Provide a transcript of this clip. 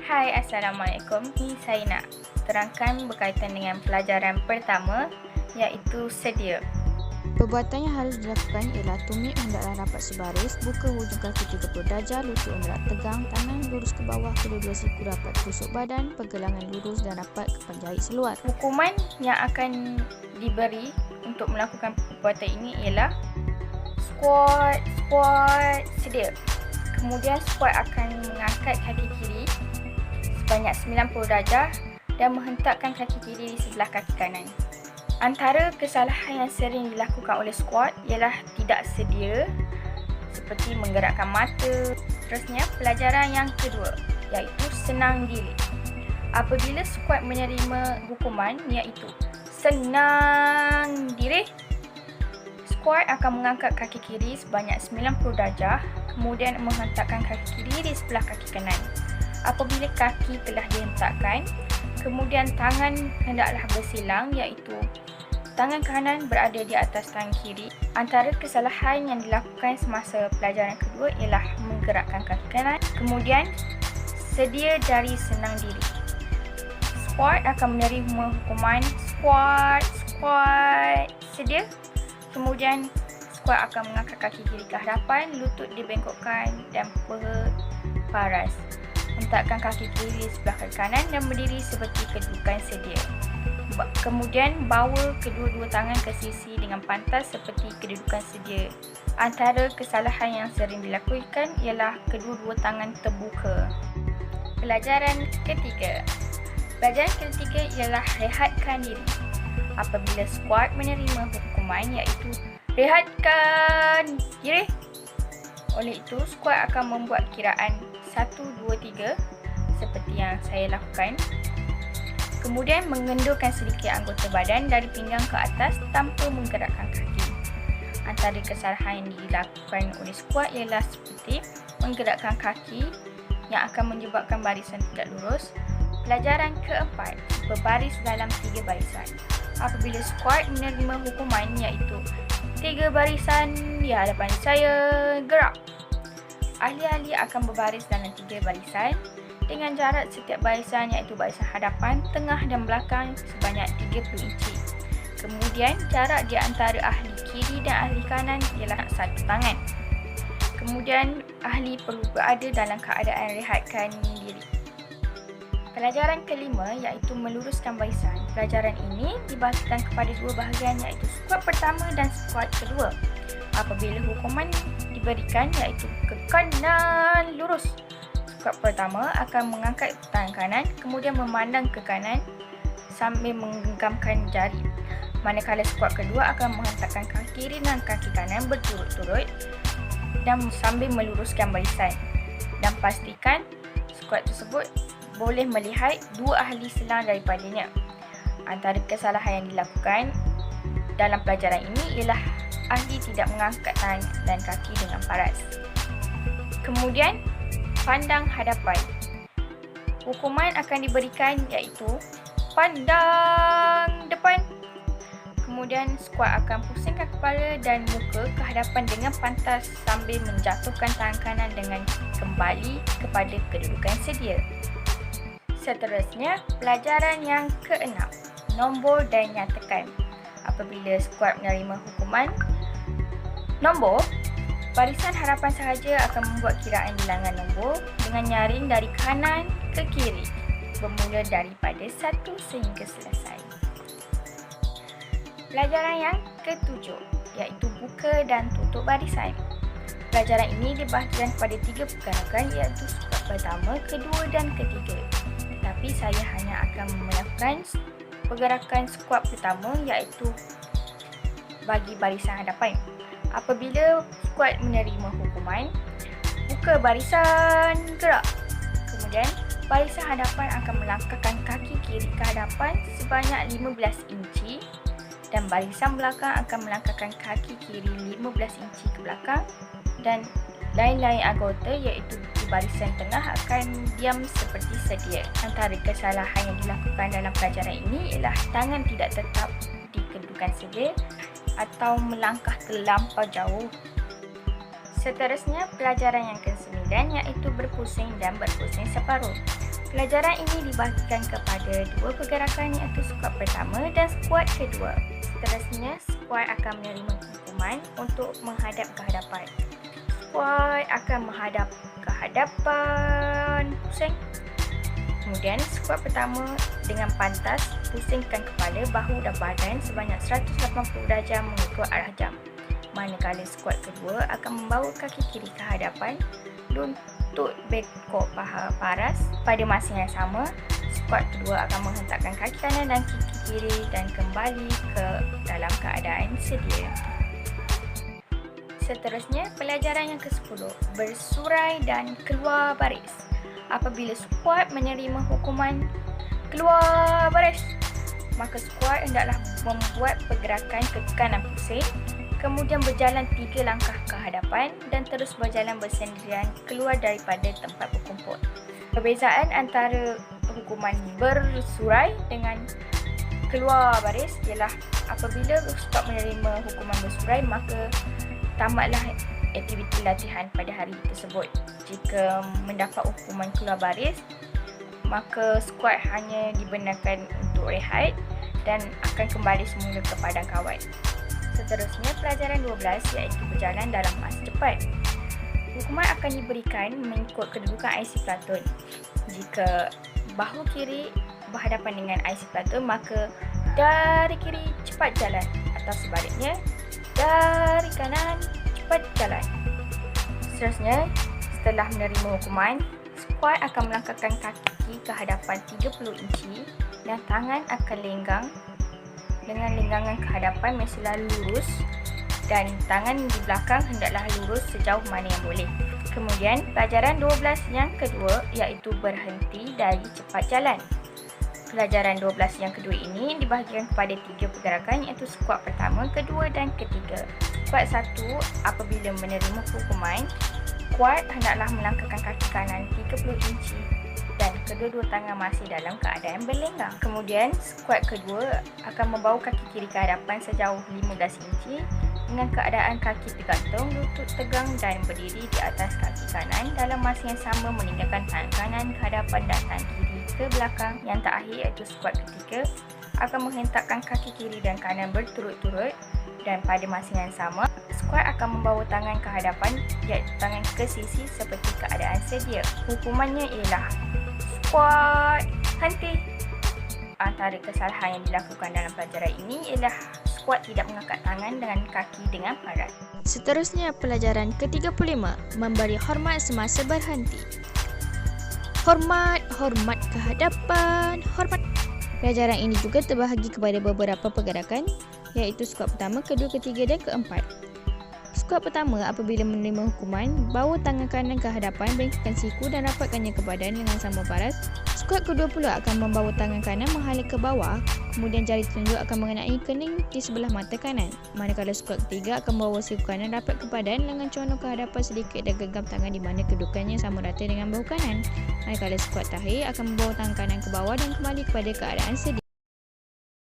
Hai, Assalamualaikum. Ini saya nak terangkan berkaitan dengan pelajaran pertama, iaitu sedia. Perbuatan yang harus dilakukan ialah tumit hendaklah rapat sebaris, buka hujung kaki 30 darjah, lutut hendaklah tegang, tangan lurus ke bawah, kedua-dua siku rapat tusuk badan, pergelangan lurus dan rapat ke penjahit seluar. Hukuman yang akan diberi untuk melakukan perbuatan ini ialah squat sedia. Kemudian squat akan mengangkat kaki kiri sebanyak 90 darjah dan menghentakkan kaki kiri di sebelah kaki kanan. Antara kesalahan yang sering dilakukan oleh squat ialah tidak sedia, seperti menggerakkan mata. Seterusnya, pelajaran yang kedua iaitu senang diri. Apabila squat menerima hukuman iaitu senang diri, squat akan mengangkat kaki kiri sebanyak 90 darjah, kemudian menghentakkan kaki kiri di sebelah kaki kanan. Apabila kaki telah dihentakkan, kemudian tangan hendaklah bersilang iaitu tangan kanan berada di atas tangan kiri. Antara kesalahan yang dilakukan semasa pelajaran kedua ialah menggerakkan kaki kanan. Kemudian, sedia dari senang diri. Squat akan menerima hukuman squat sedia. Kemudian, squat akan mengangkat kaki kiri ke hadapan, lutut dibengkokkan dan peha paras. Hentakkan kaki kiri di sebelah kaki kanan dan berdiri seperti kedudukan sedia. Kemudian bawa kedua-dua tangan ke sisi dengan pantas seperti kedudukan sedia. Antara kesalahan yang sering dilakukan ialah kedua-dua tangan terbuka. Pelajaran ketiga. Pelajaran ketiga ialah rehatkan diri. Apabila squat menerima hukuman iaitu rehatkan diri. Oleh itu, squat akan membuat kiraan 1, 2, 3 seperti yang saya lakukan. Kemudian mengendurkan sedikit anggota badan dari pinggang ke atas tanpa menggerakkan kaki. Antara kesalahan yang dilakukan oleh squat ialah seperti menggerakkan kaki yang akan menyebabkan barisan tidak lurus. Pelajaran keempat, berbaris dalam 3 barisan. Apabila squat menerima hukuman iaitu 3 barisan di hadapan saya, gerak. Ahli-ahli akan berbaris dalam 3 barisan dengan jarak setiap barisan iaitu barisan hadapan, tengah dan belakang sebanyak 30 inci. Kemudian jarak di antara ahli kiri dan ahli kanan ialah 1 tangan. Kemudian ahli perlu berada dalam keadaan rehatkan diri. Pelajaran kelima iaitu meluruskan barisan. Pelajaran ini dibahagikan kepada 2 bahagian iaitu squat pertama dan squat kedua. Apabila hukuman diberikan iaitu ke kanan lurus, squat pertama akan mengangkat tangan kanan kemudian memandang ke kanan sambil menggenggamkan jari. Manakala squat kedua akan menghentakkan kaki kiri dan kaki kanan berturut-turut dan sambil meluruskan barisan. Dan pastikan squat tersebut boleh melihat 2 ahli selang daripadanya. Antara kesalahan yang dilakukan dalam pelajaran ini ialah ahli tidak mengangkat tangan dan kaki dengan paras. Kemudian, pandang hadapan. Hukuman akan diberikan iaitu pandang depan. Kemudian squat akan pusingkan kepala dan muka ke hadapan dengan pantas sambil menjatuhkan tangan kanan dengan kembali kepada kedudukan sedia. Seterusnya, pelajaran yang keenam, nombor dan nyatakan. Apabila squat menerima hukuman nombor, barisan hadapan sahaja akan membuat kiraan bilangan nombor dengan nyaring dari kanan ke kiri, bermula daripada 1 sehingga selesai. Pelajaran yang ketujuh, iaitu buka dan tutup barisan. Pelajaran ini dibahagikan kepada 3 pergerakan iaitu squat pertama, kedua dan ketiga. Tetapi saya hanya akan melakukan pergerakan squat pertama iaitu bagi barisan hadapan. Apabila squat menerima hukuman, buka barisan, gerak. Kemudian, barisan hadapan akan melangkahkan kaki kiri ke hadapan sebanyak 15 inci dan barisan belakang akan melangkahkan kaki kiri 15 inci ke belakang dan lain-lain anggota iaitu di barisan tengah akan diam seperti sedia. Antara kesalahan yang dilakukan dalam pelajaran ini ialah tangan tidak tetap di kedudukan sedia atau melangkah terlampau jauh. Seterusnya, pelajaran yang ke-9 iaitu berpusing dan berpusing separuh. Pelajaran ini dibahagikan kepada dua pergerakan, iaitu squat pertama dan squat kedua. Seterusnya, squat akan menerima hukuman untuk menghadap ke hadapan. Squat akan menghadap ke hadapan, pusing. Kemudian, squat pertama dengan pantas, pusingkan kepala, bahu dan badan sebanyak 180 darjah mengikut arah jam. Manakala squat kedua akan membawa kaki kiri ke hadapan, lutut bengkok paha paras. Pada masa yang sama, squat kedua akan menghentakkan kaki kanan dan kaki kiri dan kembali ke dalam keadaan sedia. Seterusnya, pelajaran yang ke-10, bersurai dan keluar baris. Apabila squat menerima hukuman keluar baris, maka squat hendaklah membuat pergerakan ke kanan pusing, kemudian berjalan 3 langkah ke hadapan dan terus berjalan bersendirian keluar daripada tempat berkumpul. Perbezaan antara hukuman bersurai dengan keluar baris ialah apabila squat menerima hukuman bersurai, maka tamatlah aktiviti latihan pada hari tersebut. Jika mendapat hukuman keluar baris, maka squat hanya dibenarkan untuk rehat dan akan kembali semula ke padang kawat. Seterusnya, pelajaran 12 iaitu berjalan dalam masa cepat. Hukuman akan diberikan mengikut kedudukan IC Platon. Jika bahu kiri berhadapan dengan IC Platon, maka dari kiri cepat jalan, atau sebaliknya dari kanan cepat jalan. Seterusnya, setelah menerima hukuman, squat akan melangkahkan kaki ke hadapan 30 inci dan tangan akan lenggang dengan lenggangan ke hadapan yang selalu lurus dan tangan di belakang hendaklah lurus sejauh mana yang boleh. Kemudian, pelajaran 12 yang kedua iaitu berhenti dari cepat jalan. Pelajaran 12 yang kedua ini dibahagikan kepada 3 pergerakan, iaitu squat pertama, kedua dan ketiga. Squat 1, apabila menerima hukuman, squat hendaklah melangkahkan kaki kanan 30 inci dan kedua-dua tangan masih dalam keadaan berlenggang. Kemudian, squat kedua akan membawa kaki kiri ke hadapan sejauh 15 inci dengan keadaan kaki tergantung, lutut tegang dan berdiri di atas kaki kanan. Dalam masa yang sama, meninggalkan tangan kanan ke hadapan dan tangan kiri ke belakang. Yang terakhir iaitu squat ketiga akan menghentakkan kaki kiri dan kanan berturut-turut dan pada masa yang sama, squat akan membawa tangan ke hadapan iaitu tangan ke sisi seperti keadaan sedia. Hukumannya ialah squat henti. Antara kesalahan yang dilakukan dalam pelajaran ini ialah squat tidak mengangkat tangan dengan kaki dengan paras. Seterusnya, pelajaran ke-35, memberi hormat semasa berhenti. Hormat ke hadapan, hormat. Pelajaran ini juga terbahagi kepada beberapa pergerakan, iaitu squat pertama, kedua, ketiga dan keempat. Squat pertama, apabila menerima hukuman, bawa tangan kanan ke hadapan, bengkokkan siku dan rapatkannya ke badan dengan sama paras. Squat kedua pula akan membawa tangan kanan menghala ke bawah, kemudian jari telunjuk akan mengenai kening di sebelah mata kanan. Manakala squat ketiga akan membawa siku kanan rapat ke badan, lengan condong ke hadapan sedikit dan genggam tangan di mana kedudukannya sama rata dengan bahu kanan. Manakala squat terakhir akan membawa tangan kanan ke bawah dan kembali kepada keadaan sedia.